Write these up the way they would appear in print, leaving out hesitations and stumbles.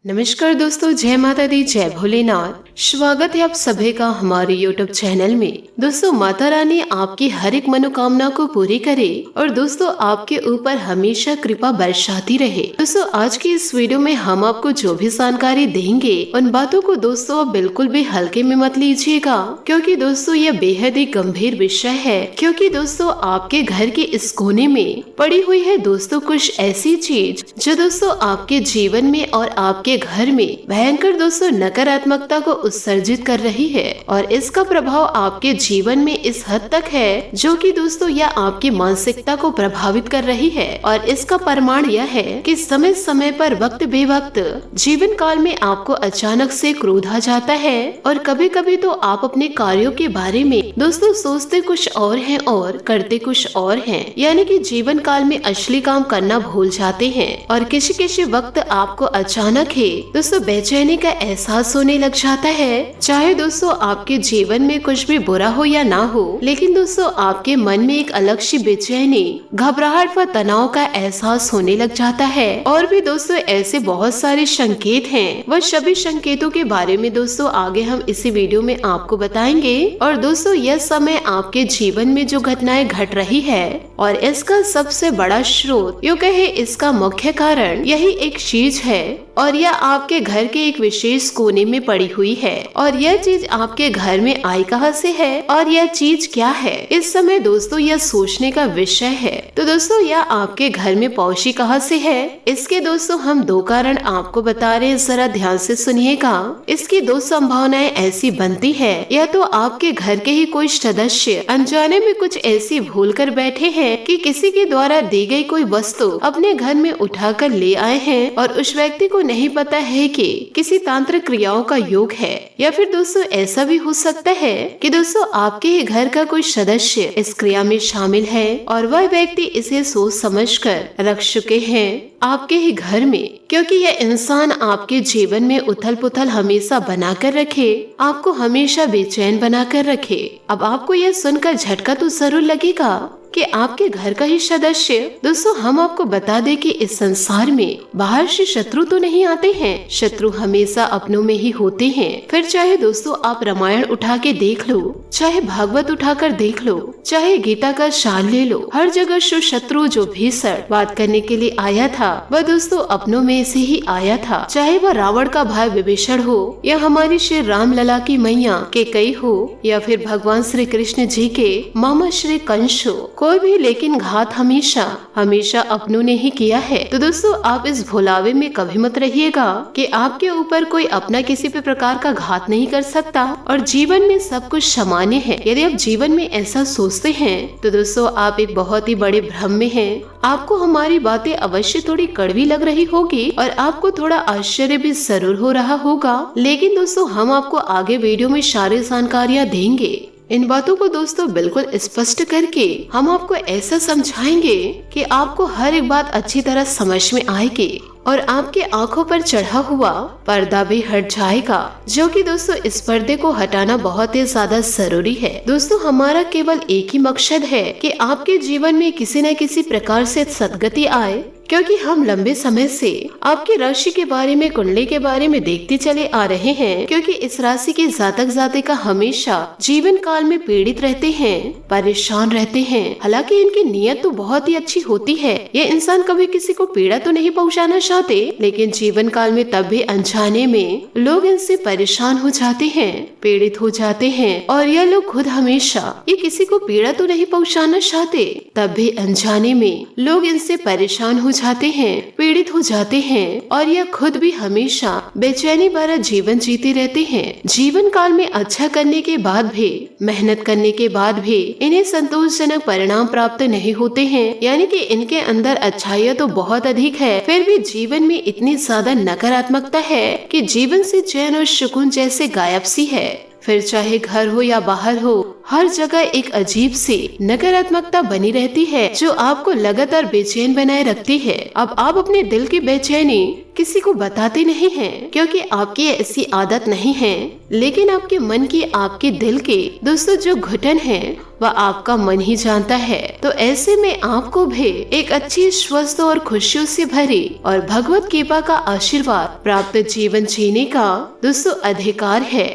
नमस्कार दोस्तों, जय माता दी, जय भोलेनाथ। स्वागत है आप सभी का हमारे YouTube चैनल में। दोस्तों, माता रानी आपकी हर एक मनोकामना को पूरी करे और दोस्तों आपके ऊपर हमेशा कृपा बरसाती रहे। दोस्तों, आज की इस वीडियो में हम आपको जो भी जानकारी देंगे उन बातों को दोस्तों आप बिल्कुल भी हल्के में मत लीजिएगा, क्योंकि दोस्तों यह बेहद ही गंभीर विषय है। क्योंकि दोस्तों आपके घर के इस कोने में पड़ी हुई है दोस्तों कुछ ऐसी चीज जो दोस्तों आपके जीवन में और आपके घर में भयंकर दोस्तों नकारात्मकता को उत्सर्जित कर रही है। और इसका प्रभाव आपके जीवन में इस हद तक है जो कि दोस्तों यह आपकी मानसिकता को प्रभावित कर रही है। और इसका प्रमाण यह है कि समय समय पर वक्त बेवक्त जीवन काल में आपको अचानक से क्रोध आ जाता है और कभी कभी तो आप अपने कार्यों के बारे में दोस्तों सोचते कुछ और हैं और करते कुछ और हैं, यानी कि जीवन काल में असली काम करना भूल जाते हैं। और किसी किसी वक्त आपको अचानक दोस्तों बेचैनी का एहसास होने लग जाता है। चाहे दोस्तों आपके जीवन में कुछ भी बुरा हो या ना हो, लेकिन दोस्तों आपके मन में एक अलग सी बेचैनी, घबराहट व तनाव का एहसास होने लग जाता है। और भी दोस्तों ऐसे बहुत सारे संकेत हैं, वह सभी संकेतों के बारे में दोस्तों आगे हम इसी वीडियो में आपको बताएंगे। और दोस्तों यह समय आपके जीवन में जो घटनाएं घट रही है और इसका सबसे बड़ा स्रोत, यूँ कहे इसका मुख्य कारण यही एक चीज है और यह आपके घर के एक विशेष कोने में पड़ी हुई है। और यह चीज आपके घर में आई कहां से है और यह चीज क्या है, इस समय दोस्तों यह सोचने का विषय है। तो दोस्तों यह आपके घर में पहुंची कहां से है, इसके दोस्तों हम दो कारण आपको बता रहे हैं, जरा ध्यान से सुनिएगा। इसकी दो संभावनाएं ऐसी बनती है, या तो आपके घर के ही कोई सदस्य अनजाने में कुछ ऐसी भूल कर बैठे हैं कि किसी के द्वारा दी गई कोई वस्तु अपने घर में उठा कर ले आए हैं और उस व्यक्ति को नहीं पता है कि किसी तांत्रिक क्रियाओं का योग है। या फिर दोस्तों ऐसा भी हो सकता है कि दोस्तों आपके ही घर का कोई सदस्य इस क्रिया में शामिल है और वह व्यक्ति इसे सोच समझकर रख चुके हैं आपके ही घर में, क्योंकि यह इंसान आपके जीवन में उथल पुथल हमेशा बनाकर रखे, आपको हमेशा बेचैन बनाकर रखे। अब आपको यह सुनकर झटका तो जरूर लगेगा कि आपके घर का ही सदस्य। दोस्तों हम आपको बता दें कि इस संसार में बाहर से शत्रु तो नहीं आते हैं, शत्रु हमेशा अपनों में ही होते हैं। फिर चाहे दोस्तों आप रामायण उठा के देख लो, चाहे भागवत उठाकर देख लो, चाहे गीता का शाल ले लो, हर जगह शत्रु जो भीषण बात करने के लिए आया था वह दोस्तों अपनों में से ही आया था। चाहे वह रावण का भाई विभीषण हो या हमारी श्री राम लला की मैया कैकेयी हो या फिर भगवान श्री कृष्ण जी के मामा श्री कंस हो, कोई भी, लेकिन घात हमेशा हमेशा अपनों ने ही किया है। तो दोस्तों आप इस भुलावे में कभी मत रहिएगा कि आपके ऊपर कोई अपना किसी भी प्रकार का घात नहीं कर सकता और जीवन में सब कुछ सामान्य है। यदि आप जीवन में ऐसा सोचते हैं तो दोस्तों आप एक बहुत ही बड़े भ्रम में हैं। आपको हमारी बातें अवश्य थोड़ी कड़वी लग रही होगी और आपको थोड़ा आश्चर्य भी जरूर हो रहा होगा, लेकिन दोस्तों हम आपको आगे वीडियो में सारी जानकारियाँ देंगे। इन बातों को दोस्तों बिल्कुल स्पष्ट करके हम आपको ऐसा समझाएंगे कि आपको हर एक बात अच्छी तरह समझ में आएगी और आपके आंखों पर चढ़ा हुआ पर्दा भी हट जाएगा, जो कि दोस्तों इस पर्दे को हटाना बहुत ही ज्यादा जरूरी है। दोस्तों हमारा केवल एक ही मकसद है कि आपके जीवन में किसी न किसी प्रकार से सद्गति आए, क्योंकि हम लंबे समय से आपकी राशि के बारे में, कुंडली के बारे में देखते चले आ रहे हैं, क्योंकि इस राशि के जातक जातिका हमेशा जीवन काल में पीड़ित रहते हैं, परेशान रहते हैं। हालांकि इनकी नीयत तो बहुत ही अच्छी होती है, ये इंसान कभी किसी को पीड़ा तो नहीं पहुंचाना चाहते, लेकिन जीवन काल में तब भी अनजाने में लोग इनसे परेशान हो जाते हैं, पीड़ित हो जाते हैं। और यह लोग खुद हमेशा ये किसी को पीड़ा तो नहीं पहुंचाना चाहते, तब भी अनजाने में लोग इनसे परेशान हो जाते हैं, पीड़ित हो जाते हैं और यह खुद भी हमेशा बेचैनी भरा जीवन जीते रहते हैं। जीवन काल में अच्छा करने के बाद भी, मेहनत करने के बाद भी इन्हें संतोषजनक परिणाम प्राप्त नहीं होते हैं, यानी कि इनके अंदर अच्छाइयाँ तो बहुत अधिक है, फिर भी जीवन में इतनी ज्यादा नकारात्मकता है कि जीवन से चैन और सुकून जैसे गायब सी है। फिर चाहे घर हो या बाहर हो, हर जगह एक अजीब सी नकारात्मकता बनी रहती है जो आपको लगातार बेचैन बनाए रखती है। अब आप अपने दिल की बेचैनी किसी को बताते नहीं हैं, क्योंकि आपकी ऐसी आदत नहीं है, लेकिन आपके मन की, आपके दिल के दोस्तों जो घुटन है वह आपका मन ही जानता है। तो ऐसे में आपको भी एक अच्छी, स्वस्थ और खुशियों से भरी और भगवत कृपा का आशीर्वाद प्राप्त जीवन जीने का दोस्तों अधिकार है।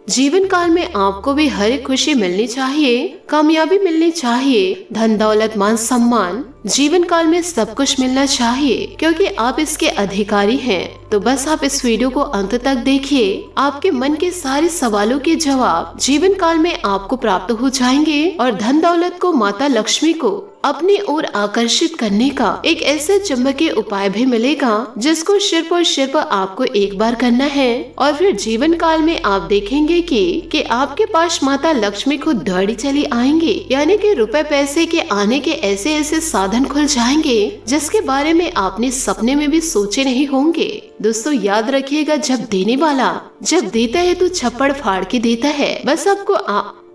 जीवन काल में आपको भी हर एक खुशी मिलनी चाहिए, कामयाबी मिलनी चाहिए, धन दौलत मान सम्मान, जीवन काल में सब कुछ मिलना चाहिए, क्योंकि आप इसके अधिकारी हैं। तो बस आप इस वीडियो को अंत तक देखिए, आपके मन के सारे सवालों के जवाब जीवन काल में आपको प्राप्त हो जाएंगे और धन दौलत को, माता लक्ष्मी को अपनी ओर आकर्षित करने का एक ऐसा चुंबकीय उपाय भी मिलेगा जिसको सिर्फ और सिर्फ आपको एक बार करना है, और फिर जीवन काल में आप देखेंगे कि आपके पास माता लक्ष्मी खुद दौड़ी चली आएंगे, यानी कि रुपए पैसे के आने के ऐसे ऐसे साधन खुल जाएंगे जिसके बारे में आपने सपने में भी सोचे नहीं होंगे। दोस्तों याद रखिएगा, जब देने वाला जब देता है तो छप्पड़ फाड़ के देता है।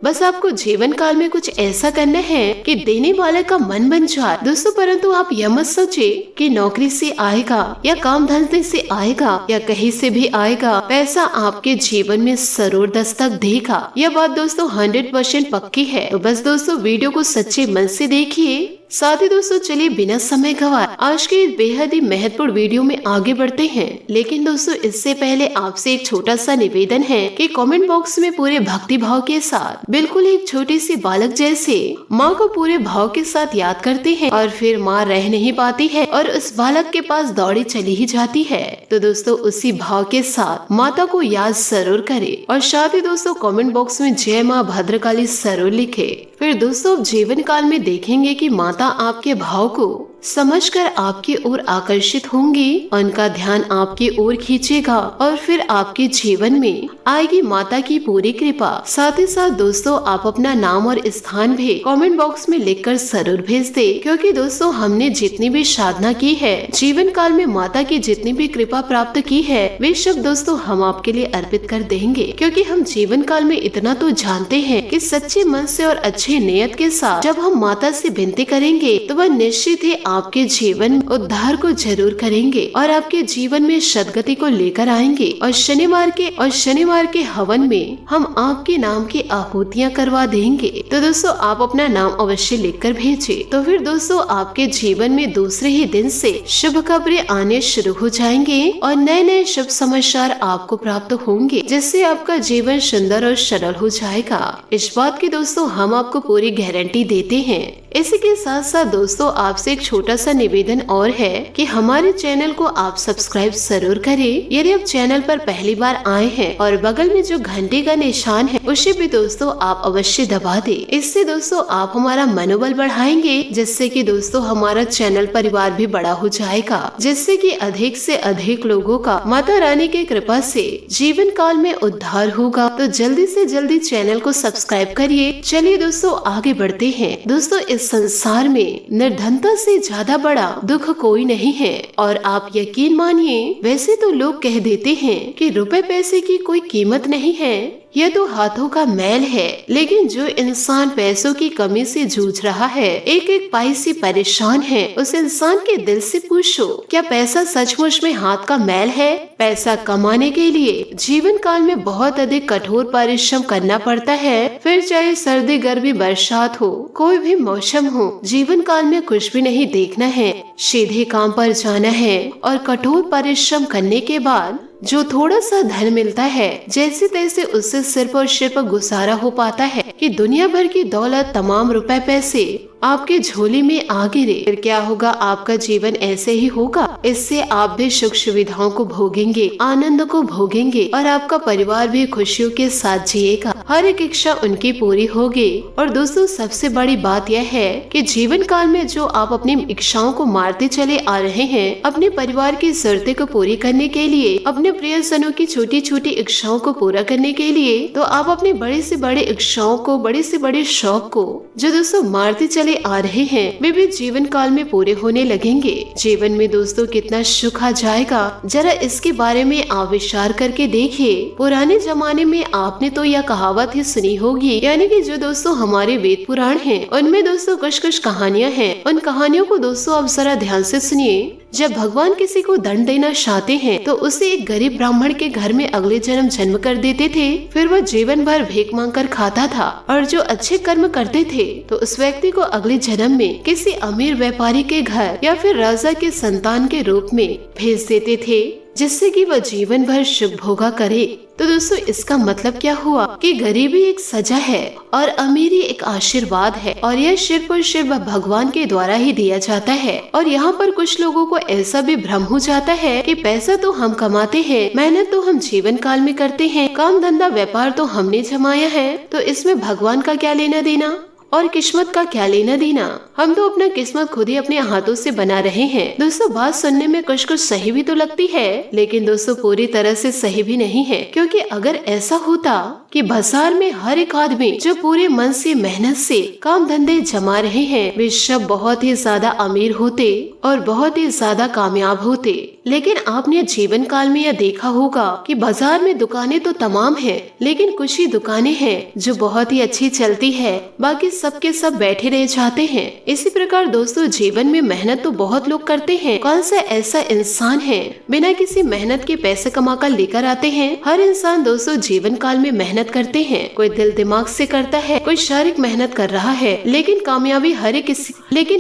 बस आपको जीवन काल में कुछ ऐसा करना है कि देने वाले का मन बन जाए दोस्तों। परंतु आप यह मत सोचे कि नौकरी से आएगा या काम धंधे से आएगा या कहीं से भी आएगा, पैसा आपके जीवन में जरूर दस्तक देगा। यह बात दोस्तों 100% पक्की है। तो बस दोस्तों वीडियो को सच्चे मन से देखिए। साथ ही दोस्तों चलिए बिना समय गवाए आज के इस बेहद ही महत्वपूर्ण वीडियो में आगे बढ़ते हैं। लेकिन दोस्तों इससे पहले आपसे एक छोटा सा निवेदन है कि कमेंट बॉक्स में पूरे भक्ति भाव के साथ, बिल्कुल एक छोटी सी बालक जैसे माँ को पूरे भाव के साथ याद करते हैं और फिर माँ रह नहीं पाती है और उस बालक के पास दौड़ी चली ही जाती है। तो दोस्तों उसी भाव के साथ माता को याद जरूर करे और साथ ही दोस्तों कमेंट बॉक्स में जय माँ भद्रकाली जरूर लिखे। फिर दोस्तों जीवन काल में देखेंगे कि माता आपके भाव को समझकर आपकी ओर आकर्षित होंगी, उनका ध्यान आपकी ओर खींचेगा और फिर आपके जीवन में आएगी माता की पूरी कृपा। साथ ही साथ दोस्तों आप अपना नाम और स्थान भी कमेंट बॉक्स में लिखकर जरूर भेज दे, क्योंकि दोस्तों हमने जितनी भी साधना की है, जीवन काल में माता की जितनी भी कृपा प्राप्त की है, वे सब दोस्तों हम आपके लिए अर्पित कर देंगे। क्योंकि हम जीवन काल में इतना तो जानते हैं कि सच्चे मन से और अच्छे नियत के साथ जब हम माता से विनती करेंगे तो वह निश्चित ही आपके जीवन उद्धार को जरूर करेंगे और आपके जीवन में सदगति को लेकर आएंगे। और शनिवार के हवन में हम आपके नाम की आहुतियाँ करवा देंगे। तो दोस्तों आप अपना नाम अवश्य लिखकर भेजें। तो फिर दोस्तों आपके जीवन में दूसरे ही दिन से शुभ खबरें आने शुरू हो जाएंगे और नए नए शुभ समाचार आपको प्राप्त होंगे, जिससे आपका जीवन सुंदर और सरल हो जाएगा। इस बात की दोस्तों हम आपको पूरी गारंटी देते हैं। इसी के साथ साथ दोस्तों आपसे एक छोटा सा निवेदन और है कि हमारे चैनल को आप सब्सक्राइब जरूर करें यदि आप चैनल पर पहली बार आए हैं, और बगल में जो घंटे का निशान है उसे भी दोस्तों आप अवश्य दबा दें। इससे दोस्तों आप हमारा मनोबल बढ़ाएंगे, जिससे कि दोस्तों हमारा चैनल परिवार भी बड़ा हो जाएगा, जिससे कि अधिक से अधिक लोगों का माता रानी की कृपा से जीवन काल में उद्धार होगा। तो जल्दी से जल्दी चैनल को सब्सक्राइब करिए। चलिए दोस्तों आगे बढ़ते हैं। दोस्तों इस संसार में निर्धनता से ज्यादा बड़ा दुख कोई नहीं है, और आप यकीन मानिए वैसे तो लोग कह देते हैं कि रुपए पैसे की कोई कीमत नहीं है, यह तो हाथों का मैल है। लेकिन जो इंसान पैसों की कमी से जूझ रहा है, एक एक पाई से परेशान है, उस इंसान के दिल से पूछो क्या पैसा सचमुच में हाथ का मैल है? पैसा कमाने के लिए जीवन काल में बहुत अधिक कठोर परिश्रम करना पड़ता है। फिर चाहे सर्दी गर्मी बरसात हो, कोई भी मौसम हो, जीवन काल में कुछ भी नहीं देखना है, सीधे काम पर जाना है और कठोर परिश्रम करने के बाद जो थोड़ा सा धन मिलता है जैसे तैसे उससे सिर्फ और सिर्फ गुजारा हो पाता है कि दुनिया भर की दौलत, तमाम रुपए पैसे आपके झोली में आ गिरे, फिर क्या होगा? आपका जीवन ऐसे ही होगा। इससे आप भी सुख सुविधाओं को भोगेंगे, आनंद को भोगेंगे और आपका परिवार भी खुशियों के साथ जिएगा। हर एक इच्छा उनकी पूरी होगी। और दोस्तों सबसे बड़ी बात यह है कि जीवन काल में जो आप अपनी इच्छाओं को मारते चले आ रहे हैं, अपने परिवार की जरूरतें को पूरी करने के लिए, अपने प्रियजनों की छोटी छोटी इच्छाओं को पूरा करने के लिए, तो आप अपनी बड़ी से बड़ी इच्छाओं को, बड़े से बड़े शौक को जो दोस्तों मारते चले आ रहे हैं, वे भी जीवन काल में पूरे होने लगेंगे। जीवन में दोस्तों कितना सुख आ जाएगा, जरा इसके बारे में आप विचार करके देखिए। पुराने जमाने में आपने तो यह कहावत ही सुनी होगी, यानी कि जो दोस्तों हमारे वेद पुराण हैं, उनमें दोस्तों कुछ कुछ कहानियां हैं। उन कहानियों को दोस्तों आप जरा ध्यान से सुनिए। जब भगवान किसी को दंड देना चाहते हैं तो उसे एक गरीब ब्राह्मण के घर में अगले जन्म कर देते थे। फिर वह जीवन भर भीख मांग कर खाता था, और जो अच्छे कर्म करते थे तो उस व्यक्ति को अगले जन्म में किसी अमीर व्यापारी के घर या फिर राजा के संतान के रूप में भेज देते थे, जिससे कि वह जीवन भर सुख भोगा करे। तो दोस्तों इसका मतलब क्या हुआ कि गरीबी एक सजा है और अमीरी एक आशीर्वाद है, और यह सिर्फ और सिर्फ भगवान के द्वारा ही दिया जाता है। और यहाँ पर कुछ लोगों को ऐसा भी भ्रम हो जाता है कि पैसा तो हम कमाते हैं, मेहनत तो हम जीवन काल में करते हैं, काम धंधा व्यापार तो हमने जमाया है, तो इसमें भगवान का क्या लेना देना और किस्मत का क्या लेना देना। हम तो अपना किस्मत खुद ही अपने हाथों से बना रहे हैं। दोस्तों बात सुनने में कुछ कुछ सही भी तो लगती है, लेकिन दोस्तों पूरी तरह से सही भी नहीं है। क्योंकि अगर ऐसा होता कि बाजार में हर एक आदमी जो पूरे मन से मेहनत से काम धंधे जमा रहे हैं, वे सब बहुत ही ज्यादा अमीर होते और बहुत ही ज्यादा कामयाब होते। लेकिन आपने जीवन काल में यह देखा होगा कि बाजार में दुकानें तो तमाम हैं, लेकिन कुछ ही दुकानें हैं जो बहुत ही अच्छी चलती है, बाकी सबके सब बैठे रह जाते हैं। इसी प्रकार दोस्तों जीवन में मेहनत तो बहुत लोग करते हैं। कौन सा ऐसा इंसान है बिना किसी मेहनत के पैसे कमा कर लेकर आते हैं? हर इंसान दोस्तों जीवन काल में मेहनत करते हैं। कोई दिल दिमाग से करता है, कोई शारीरिक मेहनत कर रहा है, लेकिन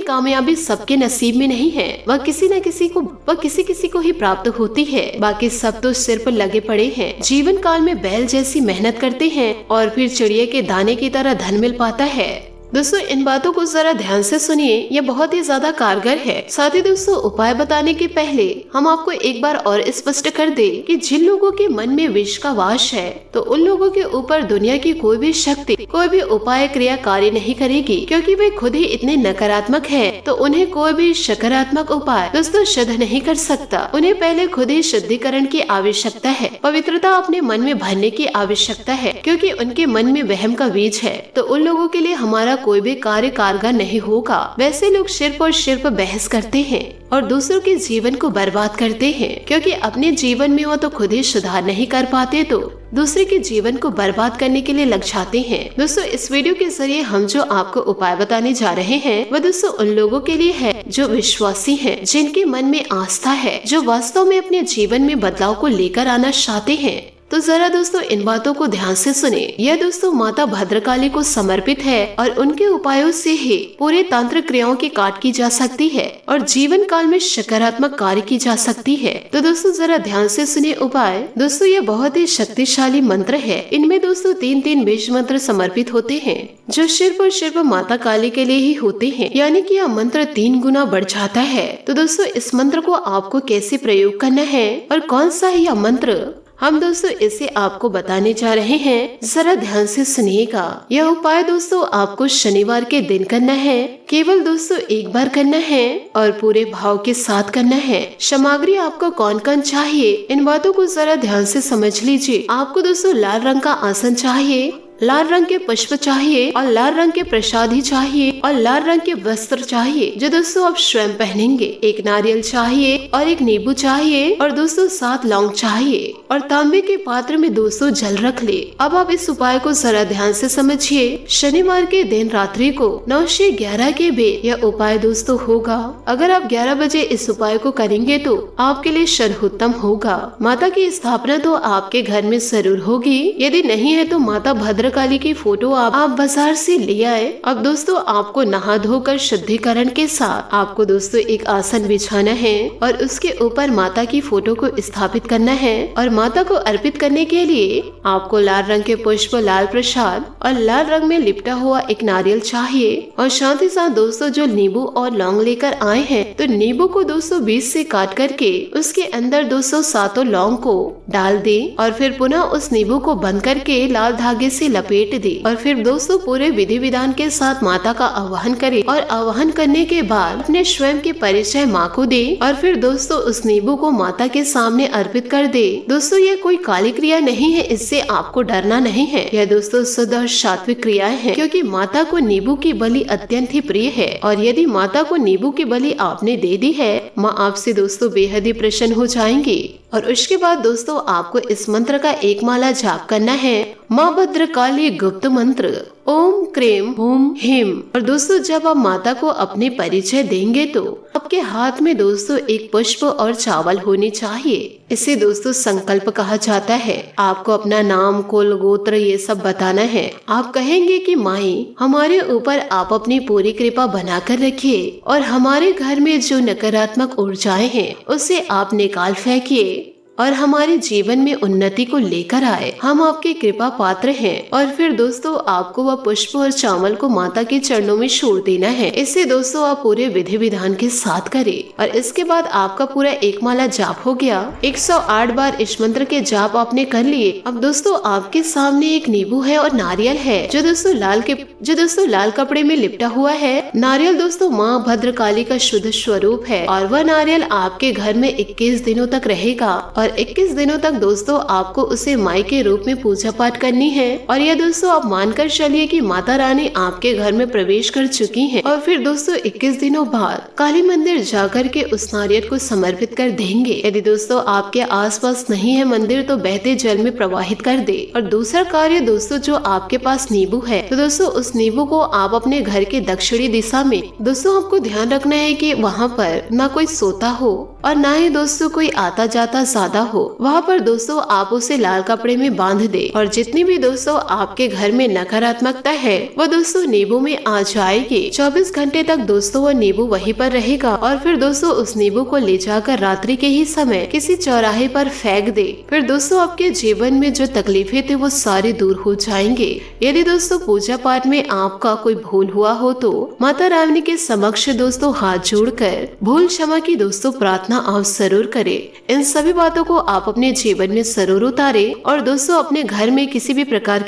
कामयाबी सबके नसीब में नहीं है। वह किसी किसी को ही प्राप्त होती है, बाकी सब तो सिर पर लगे पड़े हैं। जीवन काल में बैल जैसी मेहनत करते हैं और फिर चिड़िया के दाने की तरह धन मिल पाता है। दोस्तों इन बातों को जरा ध्यान से सुनिए, यह बहुत ही ज्यादा कारगर है। साथ ही दोस्तों उपाय बताने के पहले हम आपको एक बार और स्पष्ट कर दे कि जिन लोगों के मन में विष का वास है, तो उन लोगों के ऊपर दुनिया की कोई भी शक्ति, कोई भी उपाय क्रिया कार्य नहीं करेगी, क्योंकि वे खुद ही इतने नकारात्मक है। तो उन्हें कोई भी सकारात्मक उपाय दोस्तों सिद्ध नहीं कर सकता। उन्हें पहले खुद ही शुद्धिकरण की आवश्यकता है, पवित्रता अपने मन में भरने की आवश्यकता है, क्योंकि उनके मन में वहम का बीज है। तो उन लोगों के लिए हमारा कोई भी कार्य कारगर नहीं होगा। वैसे लोग सिर्फ और सिर्फ बहस करते हैं और दूसरों के जीवन को बर्बाद करते हैं, क्योंकि अपने जीवन में वो तो खुद ही सुधार नहीं कर पाते, तो दूसरे के जीवन को बर्बाद करने के लिए लग जाते हैं। दोस्तों इस वीडियो के जरिए हम जो आपको उपाय बताने जा रहे हैं, वह दोस्तों उन लोगों के लिए है जो विश्वासी हैं, जिनके मन में आस्था है, जो वास्तव में अपने जीवन में बदलाव को लेकर आना चाहते हैं। तो जरा दोस्तों इन बातों को ध्यान से सुने। यह दोस्तों माता भद्रकाली को समर्पित है और उनके उपायों से ही पूरे तांत्रिक क्रियाओं की काट की जा सकती है और जीवन काल में सकारात्मक कार्य की जा सकती है। तो दोस्तों जरा ध्यान से सुने उपाय। दोस्तों यह बहुत ही शक्तिशाली मंत्र है। इनमें दोस्तों 3 बीज मंत्र समर्पित होते हैं, जो सिर्फ और सिर्फ माता काली के लिए ही होते हैं, यानी कि यह मंत्र 3 गुना बढ़ जाता है। तो दोस्तों इस मंत्र को आपको कैसे प्रयोग करना है और कौन सा है यह मंत्र, हम दोस्तों इसे आपको बताने जा रहे हैं। जरा ध्यान से सुनिएगा। यह उपाय दोस्तों आपको शनिवार के दिन करना है, केवल दोस्तों एक बार करना है और पूरे भाव के साथ करना है। सामग्री आपको कौन कौन चाहिए, इन बातों को जरा ध्यान से समझ लीजिए। आपको दोस्तों लाल रंग का आसन चाहिए, लाल रंग के पुष्प चाहिए और लाल रंग के प्रसादी चाहिए और लाल रंग के वस्त्र चाहिए जो दोस्तों आप स्वयं पहनेंगे। एक नारियल चाहिए और एक नींबू चाहिए और दोस्तों 7 लौंग चाहिए और तांबे के पात्र में दोस्तों जल रख ले। अब आप इस उपाय को जरा ध्यान से समझिए। शनिवार के दिन रात्रि को 9 से 11 के बीच यह उपाय दोस्तों होगा। अगर आप 11 बजे इस उपाय को करेंगे तो आपके लिए सर्वोत्तम होगा। माता की स्थापना तो आपके घर में जरूर होगी, यदि नहीं है तो माता भद्रकाली की फोटो आप बाजार से ले आए। अब दोस्तों आपको नहा धोकर शुद्धिकरण के साथ आपको दोस्तों एक आसन बिछाना है और उसके ऊपर माता की फोटो को स्थापित करना है और माता को अर्पित करने के लिए आपको लाल रंग के पुष्प, लाल प्रसाद और लाल रंग में लिपटा हुआ एक नारियल चाहिए और साथ ही साथ दोस्तों जो नींबू और लौंग लेकर आए हैं, तो नींबू को दोस्तों बीच से काट करके उसके अंदर दोस्तों 7 लौंग को डाल दे और फिर पुनः उस नींबू को बंद करके लाल धागे से लपेट दे और फिर दोस्तों पूरे विधि विधान के साथ माता का आवाहन करे और आवाहन करने के बाद अपने स्वयं के परिचय माँ को दे और फिर दोस्तों उस नींबू को माता के सामने अर्पित कर दे। दोस्तों ये कोई काली क्रिया नहीं है, इससे आपको डरना नहीं है। यह दोस्तों शुद्ध और सात्विक क्रियाएं हैं, क्योंकि माता को नींबू की बलि अत्यंत ही प्रिय है और यदि माता को नींबू की बलि आपने दे दी है, माँ आपसे दोस्तों बेहद ही प्रसन्न हो जाएंगी। और उसके बाद दोस्तों आपको इस मंत्र का एक माला जाप करना है, माँ भद्रकाली गुप्त मंत्र ओम क्रेम ओम हिम। और दोस्तों जब आप माता को अपने परिचय देंगे तो आपके हाथ में दोस्तों एक पुष्प और चावल होनी चाहिए। इसे दोस्तों संकल्प कहा जाता है। आपको अपना नाम, कुल, गोत्र ये सब बताना है। आप कहेंगे कि माई हमारे ऊपर आप अपनी पूरी कृपा बनाकर रखिए और हमारे घर में जो नकारात्मक ऊर्जाएं हैं उसे आप निकाल फेंकिए और हमारे जीवन में उन्नति को लेकर आए। हम आपके कृपा पात्र हैं। और फिर दोस्तों आपको वह पुष्प और चावल को माता के चरणों में छोड़ देना है। इसे दोस्तों आप पूरे विधि विधान के साथ करें और इसके बाद आपका पूरा एक माला जाप हो गया। 108 बार इस मंत्र के जाप आपने कर लिए। अब दोस्तों आपके सामने एक नींबू है और नारियल है जो दोस्तों लाल कपड़े में लिपटा हुआ है। नारियल दोस्तों माँ भद्रकाली का शुद्ध स्वरूप है और वह नारियल आपके घर में 21 दिनों तक रहेगा और 21 दिनों तक दोस्तों आपको उसे माई के रूप में पूजा पाठ करनी है। और यह दोस्तों आप मानकर चलिए कि माता रानी आपके घर में प्रवेश कर चुकी हैं। और फिर दोस्तों 21 दिनों बाद काली मंदिर जाकर के उस नारियल को समर्पित कर देंगे। यदि दोस्तों आपके आसपास नहीं है मंदिर तो बहते जल में प्रवाहित कर दे। और दूसरा कार्य दोस्तों जो आपके पास नींबू है तो दोस्तों उस नींबू को आप अपने घर के दक्षिणी दिशा में, दोस्तों आपको ध्यान रखना है कि वहाँ पर ना कोई सोता हो और ना ही दोस्तों कोई आता जाता ज्यादा हो। वहाँ पर दोस्तों आप उसे लाल कपड़े में बांध दे और जितनी भी दोस्तों आपके घर में नकारात्मकता है वह दोस्तों नींबू में आ जाएगी। 24 घंटे तक दोस्तों वह नींबू वहीं पर रहेगा और फिर दोस्तों उस नींबू को ले जाकर रात्रि के ही समय किसी चौराहे पर फेंक दे। फिर दोस्तों आपके जीवन में जो तकलीफें थे वो सारी दूर हो जाएंगे। यदि दोस्तों पूजा पाठ में आपका कोई भूल हुआ हो तो माता रानी के समक्ष दोस्तों हाथ जोड़कर भूल क्षमा की दोस्तों प्रार्थना आप जरूर करें। इन सभी बातों को आप अपने जीवन में जरूर उतारे और दोस्तों अपने घर में किसी भी प्रकार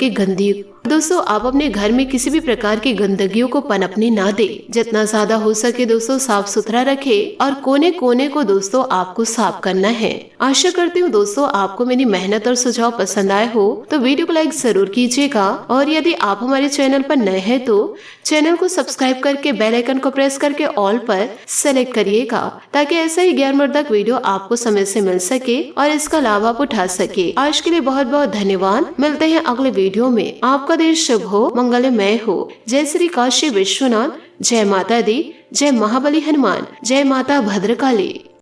की गंदगियों को पनपने ना दे। जितना ज्यादा हो सके दोस्तों साफ सुथरा रखे और कोने कोने को दोस्तों आपको साफ करना है। आशा करती हूँ दोस्तों आपको मेरी मेहनत और सुझाव पसंद आए हो तो वीडियो को लाइक जरूर कीजिएगा और यदि आप हमारे चैनल पर नए हैं तो चैनल को सब्सक्राइब करके बेल आइकन को प्रेस करके ऑल पर सेलेक्ट करिएगा ताकि ऐसा ही ज्ञानवर्धक वीडियो आपको समय से मिल सके और इसका लाभ आप उठा सके। आज के लिए बहुत बहुत धन्यवाद। मिलते हैं अगले वीडियो में। आपका दिन शुभ हो, मंगलमय हो। जय श्री काशी विश्वनाथ। जय माता दी। जय महाबली हनुमान। जय माता भद्रकाली।